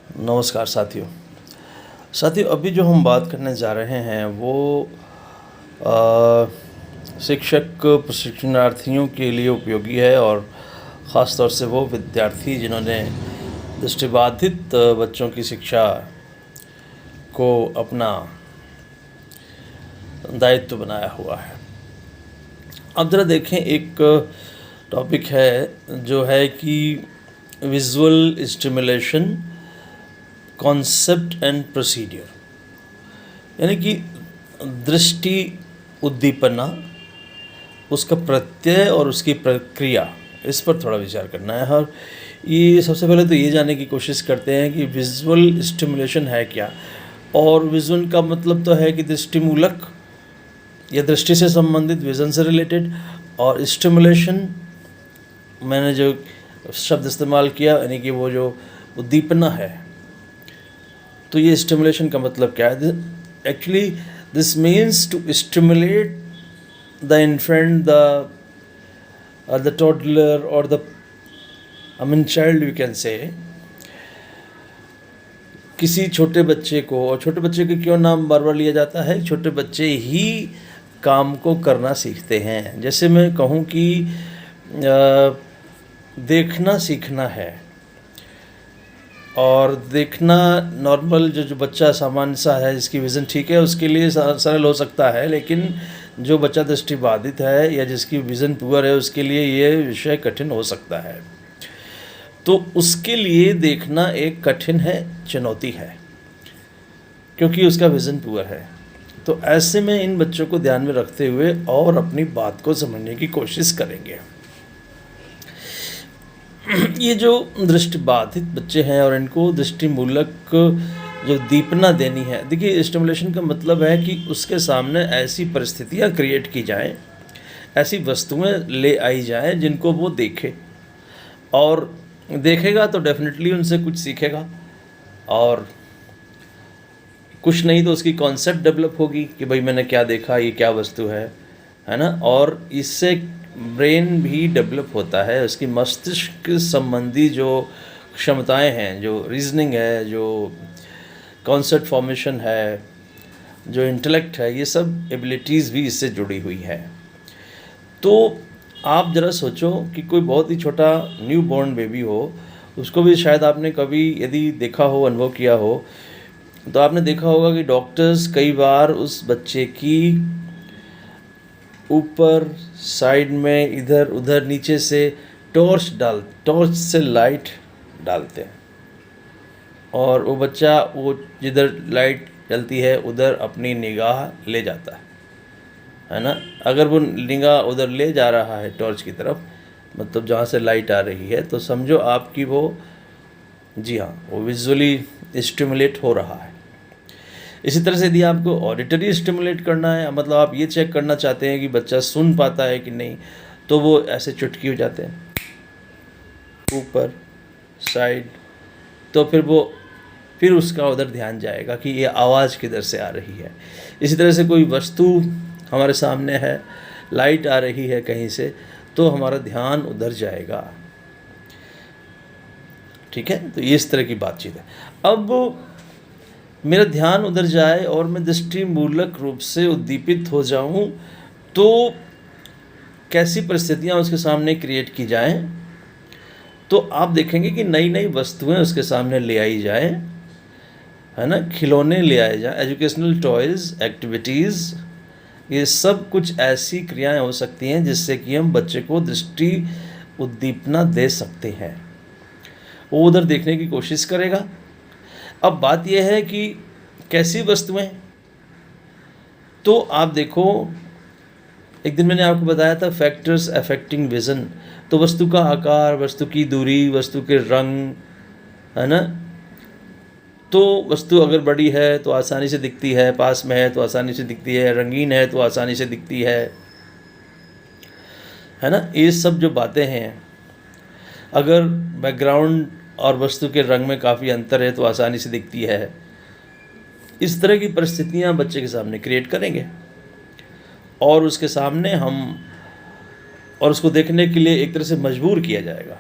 नमस्कार साथियों, अभी जो हम बात करने जा रहे हैं वो शिक्षक प्रशिक्षणार्थियों के लिए उपयोगी है और ख़ास तौर से वो विद्यार्थी जिन्होंने दृष्टिबाधित बच्चों की शिक्षा को अपना दायित्व बनाया हुआ है। अब ज़रा देखें, एक टॉपिक है जो है कि visual stimulation concept and procedure, यानी कि दृष्टि उद्दीपना, उसका प्रत्यय और उसकी प्रक्रिया, इस पर थोड़ा विचार करना है। और ये सबसे पहले तो ये जानने की कोशिश करते हैं कि विजुअल स्टिमुलेशन है क्या। और विजुअल का मतलब तो है कि दृष्टिमूलक या दृष्टि से संबंधित, विज़न से रिलेटेड। और स्टिमुलेशन मैंने जो शब्द इस्तेमाल किया यानी कि वो जो उद्दीपना है, तो ये स्टिमुलेशन का मतलब क्या है? Actually this means to stimulate the infant, the toddler और the child, you can say, किसी छोटे बच्चे को। और छोटे बच्चे के क्यों नाम बार बार लिया जाता है? छोटे बच्चे ही काम को करना सीखते हैं। जैसे मैं कहूँ कि देखना सीखना है, और देखना नॉर्मल जो बच्चा सामान्य सा है, जिसकी विज़न ठीक है, उसके लिए सरल हो सकता है। लेकिन जो बच्चा दृष्टिबाधित है या जिसकी विज़न पुअर है, उसके लिए ये विषय कठिन हो सकता है। तो उसके लिए देखना एक कठिन है, चुनौती है, क्योंकि उसका विज़न पुअर है। तो ऐसे में इन बच्चों को ध्यान में रखते हुए और अपनी बात को समझने की कोशिश करेंगे। ये जो दृष्टिबाधित बच्चे हैं और इनको दृष्टिमूलक जो दीपना देनी है, देखिए स्टिमुलेशन का मतलब है कि उसके सामने ऐसी परिस्थितियाँ क्रिएट की जाएं, ऐसी वस्तुएं ले आई जाएं जिनको वो देखे, और देखेगा तो डेफिनेटली उनसे कुछ सीखेगा, और कुछ नहीं तो उसकी कॉन्सेप्ट डेवलप होगी कि भाई मैंने क्या देखा, ये क्या वस्तु है ना। और इससे ब्रेन भी डेवलप होता है, उसकी मस्तिष्क संबंधी जो क्षमताएं हैं, जो रीजनिंग है, जो कॉन्सेप्ट फॉर्मेशन है, जो इंटेलेक्ट है, ये सब एबिलिटीज़ भी इससे जुड़ी हुई है। तो आप ज़रा सोचो कि कोई बहुत ही छोटा न्यू बॉर्न बेबी हो, उसको भी शायद आपने कभी यदि देखा हो, अनुभव किया हो, तो आपने देखा होगा कि डॉक्टर्स कई बार उस बच्चे की ऊपर, साइड में, इधर उधर, नीचे से टॉर्च से लाइट डालते हैं, और वो बच्चा वो जिधर लाइट जलती है उधर अपनी निगाह ले जाता है ना। अगर वो निगाह उधर ले जा रहा है टॉर्च की तरफ, मतलब जहाँ से लाइट आ रही है, तो समझो आपकी वो, जी हाँ, वो विजुअली स्टिमुलेट हो रहा है। इसी तरह से यदि आपको ऑडिटरी स्टिमुलेट करना है, मतलब आप ये चेक करना चाहते हैं कि बच्चा सुन पाता है कि नहीं, तो वो ऐसे चुटकी हो जाते हैं ऊपर, साइड, तो फिर उसका उधर ध्यान जाएगा कि ये आवाज़ किधर से आ रही है। इसी तरह से कोई वस्तु हमारे सामने है, लाइट आ रही है कहीं से, तो हमारा ध्यान उधर जाएगा। ठीक है, तो ये इस तरह की बातचीत है। अब मेरा ध्यान उधर जाए और मैं दृष्टिमूलक रूप से उद्दीपित हो जाऊं, तो कैसी परिस्थितियां उसके सामने क्रिएट की जाएं, तो आप देखेंगे कि नई नई वस्तुएं उसके सामने ले आई जाएं, है ना, खिलौने ले आए जाएं, एजुकेशनल टॉयज़, एक्टिविटीज़, ये सब कुछ ऐसी क्रियाएं हो सकती हैं जिससे कि हम बच्चे को दृष्टि उद्दीपना दे सकते हैं। वो उधर देखने की कोशिश करेगा। अब बात यह है कि कैसी वस्तुएं, तो आप देखो, एक दिन मैंने आपको बताया था फैक्टर्स अफेक्टिंग विज़न। तो वस्तु का आकार, वस्तु की दूरी, वस्तु के रंग, है ना। तो वस्तु अगर बड़ी है तो आसानी से दिखती है, पास में है तो आसानी से दिखती है, रंगीन है तो आसानी से दिखती है ना। ये सब जो बातें हैं, अगर बैकग्राउंड और वस्तु के रंग में काफ़ी अंतर है तो आसानी से दिखती है। इस तरह की परिस्थितियां बच्चे के सामने क्रिएट करेंगे, और उसके सामने हम, और उसको देखने के लिए एक तरह से मजबूर किया जाएगा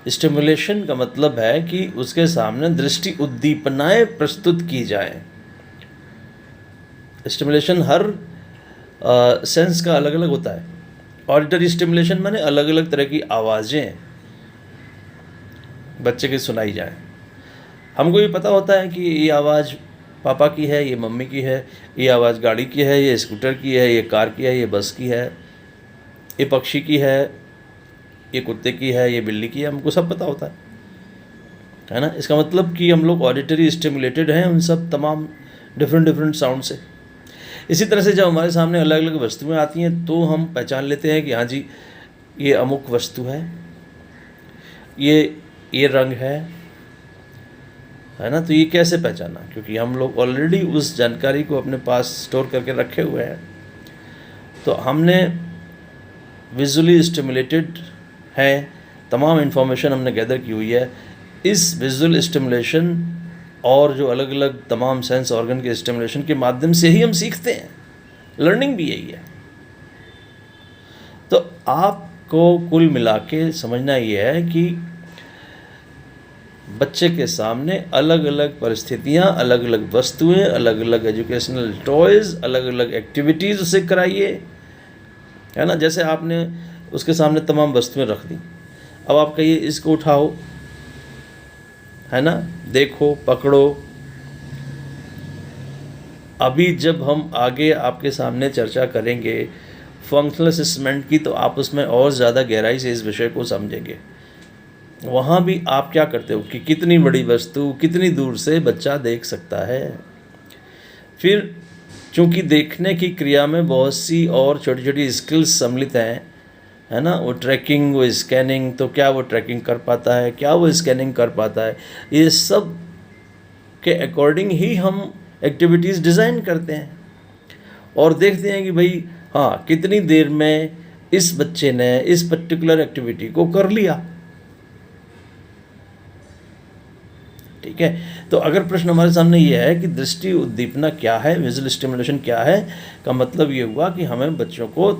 स्टिमुलेशन का मतलब है कि उसके सामने दृष्टि उद्दीपनाएं प्रस्तुत की जाएं। स्टिमुलेशन हर सेंस का अलग अलग होता है। ऑडिटरी स्टिमुलेशन माने अलग अलग तरह की आवाज़ें बच्चे की सुनाई जाएं। हमको ये पता होता है कि ये आवाज़ पापा की है, ये मम्मी की है, ये आवाज़ गाड़ी की है, ये स्कूटर की है, ये कार की है, ये बस की है, ये पक्षी की है, ये कुत्ते की है, ये बिल्ली की है, हमको सब पता होता है ना। इसका मतलब कि हम लोग ऑडिटरी स्टिमुलेटेड हैं उन सब तमाम डिफरेंट साउंड से। इसी तरह से जब हमारे सामने अलग अलग वस्तुएं आती हैं तो हम पहचान लेते हैं कि हाँ जी ये अमुक वस्तु है, ये रंग है ना। तो ये कैसे पहचाना, क्योंकि हम लोग ऑलरेडी उस जानकारी को अपने पास स्टोर करके रखे हुए हैं। तो हमने विजुअली स्टिमुलेटेड है, तमाम इन्फॉर्मेशन हमने गैदर की हुई है। इस विजुअल स्टिमुलेशन और जो अलग अलग तमाम सेंस ऑर्गन के स्टिमुलेशन के माध्यम से ही हम सीखते हैं। लर्निंग भी यही है। तो आपको कुल मिला के समझना ये है कि बच्चे के सामने अलग अलग परिस्थितियाँ, अलग अलग वस्तुएं, अलग अलग एजुकेशनल टॉयज़, अलग अलग एक्टिविटीज़ उसे कराइए, है ना। जैसे आपने उसके सामने तमाम वस्तुएं रख दी, अब आप कहिए इसको उठाओ, है ना, देखो, पकड़ो। अभी जब हम आगे आपके सामने चर्चा करेंगे फंक्शनल असेसमेंट की, तो आप उसमें और ज़्यादा गहराई से इस विषय को समझेंगे। वहाँ भी आप क्या करते हो कि कितनी बड़ी वस्तु कितनी दूर से बच्चा देख सकता है। फिर चूँकि देखने की क्रिया में बहुत सी और छोटी छोटी स्किल्स सम्मिलित हैं, है ना। वो ट्रैकिंग, वो स्कैनिंग, तो क्या वो ट्रैकिंग कर पाता है, क्या वो स्कैनिंग कर पाता है, ये सब के अकॉर्डिंग ही हम एक्टिविटीज़ डिज़ाइन करते हैं और देखते हैं कि भाई हाँ कितनी देर में इस बच्चे ने इस पर्टिकुलर एक्टिविटी को कर लिया। ठीक है। तो अगर प्रश्न हमारे सामने ये है कि दृष्टि उद्दीपना क्या है, विजुअल स्टिमुलेशन क्या है, का मतलब ये हुआ कि हमें बच्चों को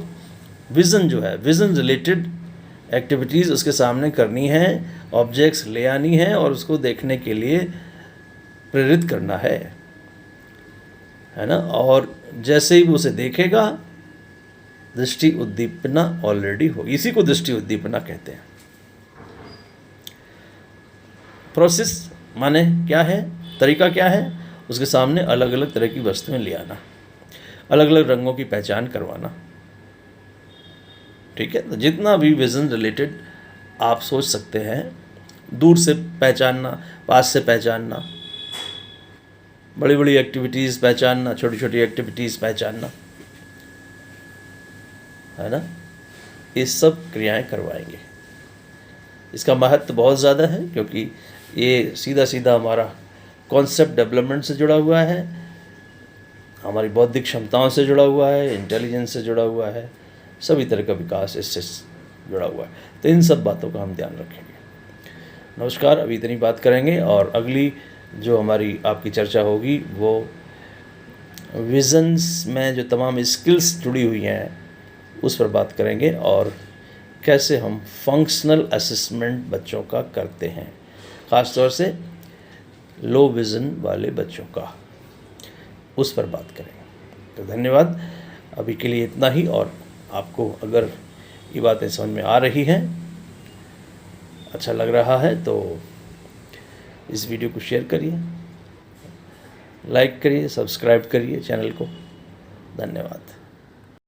विज़न जो है, विज़न रिलेटेड एक्टिविटीज़ उसके सामने करनी है, ऑब्जेक्ट्स ले आनी है और उसको देखने के लिए प्रेरित करना है ना। और जैसे ही वो उसे देखेगा दृष्टि उद्दीपना ऑलरेडी हो, इसी को दृष्टि उद्दीपना कहते हैं। प्रोसेस माने क्या है, तरीका क्या है, उसके सामने अलग अलग तरह की वस्तुएं ले आना, अलग अलग रंगों की पहचान करवाना। ठीक है। तो जितना भी विज़न रिलेटेड आप सोच सकते हैं, दूर से पहचानना, पास से पहचानना, बड़ी बड़ी एक्टिविटीज़ पहचानना, छोटी छोटी एक्टिविटीज़ पहचानना, है ना, ये सब क्रियाएं करवाएंगे। इसका महत्व बहुत ज़्यादा है क्योंकि ये सीधा सीधा हमारा कॉन्सेप्ट डेवलपमेंट से जुड़ा हुआ है, हमारी बौद्धिक क्षमताओं से जुड़ा हुआ है, इंटेलिजेंस से जुड़ा हुआ है, सभी तरह का विकास इससे जुड़ा हुआ है। तो इन सब बातों का हम ध्यान रखेंगे। नमस्कार, अभी इतनी बात करेंगे और अगली जो हमारी आपकी चर्चा होगी वो विज़न्स में जो तमाम स्किल्स जुड़ी हुई हैं उस पर बात करेंगे और कैसे हम फंक्शनल असेसमेंट बच्चों का करते हैं, ख़ास तौर से लो विज़न वाले बच्चों का, उस पर बात करेंगे। तो धन्यवाद, अभी के लिए इतना ही। और आपको अगर ये बातें समझ में आ रही हैं, अच्छा लग रहा है, तो इस वीडियो को शेयर करिए, लाइक करिए, सब्सक्राइब करिए चैनल को। धन्यवाद।